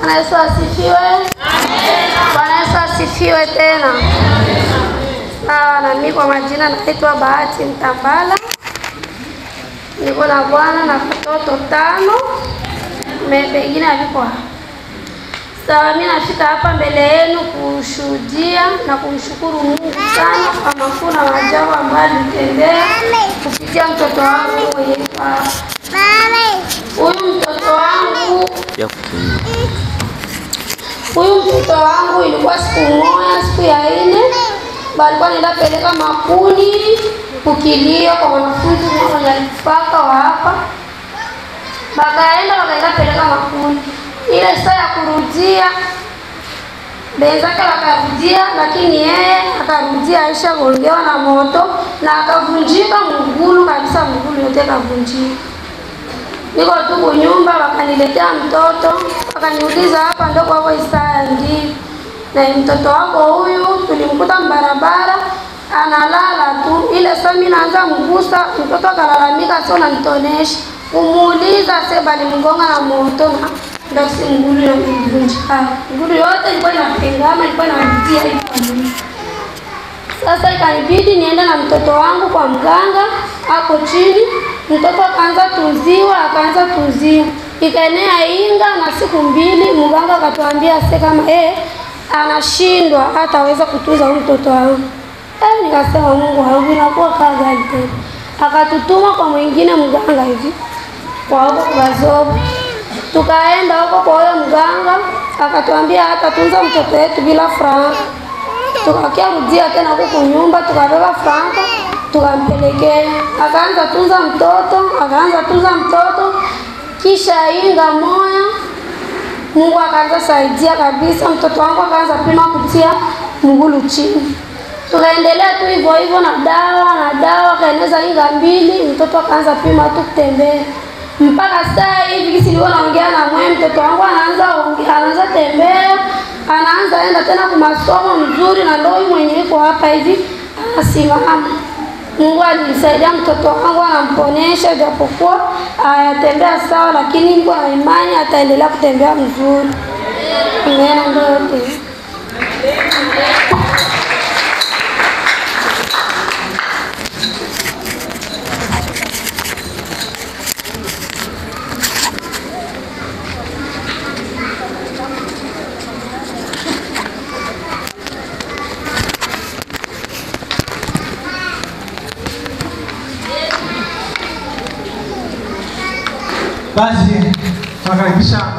Bwana Yesu asifiwe. Amen. Bwana Yesu asifiwe tena. Sawa, na mimi kwa majina naitwa Bahati Mtambala. Niko na bwana na watoto 5. Pengine hapo. Sawa, mimi nafika hapa mbele yenu kushuhudia na kumshukuru Mungu sana kwa makuu na maajabu ambayo alitendea kupitia mtoto wangu mwenye Huyu mtoto wangu ilikuwa siku moja, siku ya 4, balikuwa nenda peleka makuni kukilio kwa wanafunzi wanaifaka wa hapa. Wakaenda peleka makuni. Ile saa ya kurudia benzake wakarudia, lakini yeye akarudia Aisha gongewa na moto na akavunjika mguu kabisa, mguu yote kavunjika. Niko tu kwa nyumba, wakaniletea mtoto, wakaniuliza hapa ndio kwa Isaya. Ndio. Na mtoto wako huyu tulimkuta barabara analala tu. Ile saa mimi naanza mgusa, mtoto akalalamika, sio nanitonesha. Umuuliza sema alimgonga na moto na ndio si mguu unavunjika. Mguu yote ilikuwa inapengama, ilikuwa inarudia hivi. Sasa ikanibidi niende na mtoto wangu kwa mganga hapo chini. Mtoto akaanza tuziwa. Ikaenea Inga na siku 2 mganga akatuambia kama anashindwa hataweza kutunza mtoto wangu. Nikasema Mungu wangu inakuwa kazi tena. Akatutuma kwa mwingine mganga hivi. Kwa huko Bazoba. Tukaenda huko kwa huyo mganga, akatuambia hatatunza mtoto wetu bila franka. Tukakia rudia tena huko nyumba, tukabeba franka, tukampelekea. Akaanza tunza mtoto. Kisha Inga moya Mungu akaanza saidia kabisa, mtoto wangu akaanza pima kutia mguu chini. Tukaendelea tu hivyo na dawa kaeneza Inga 2, mtoto akaanza pima tu kutembea. Mpaka saa hivi kisi nilikuwa naongea na mwe, mtoto wangu anaanza tembea, anaanza enda tena kwa masomo mzuri, na ndio mwenye yuko hapa hivi anasimama. Mungu alisaidia mtoto wangu, anamponesha japokuwa ayatembea sawa, lakini niko na imani ataendelea kutembea mzuri. Amen. Ndio. Basi, tunakaribisha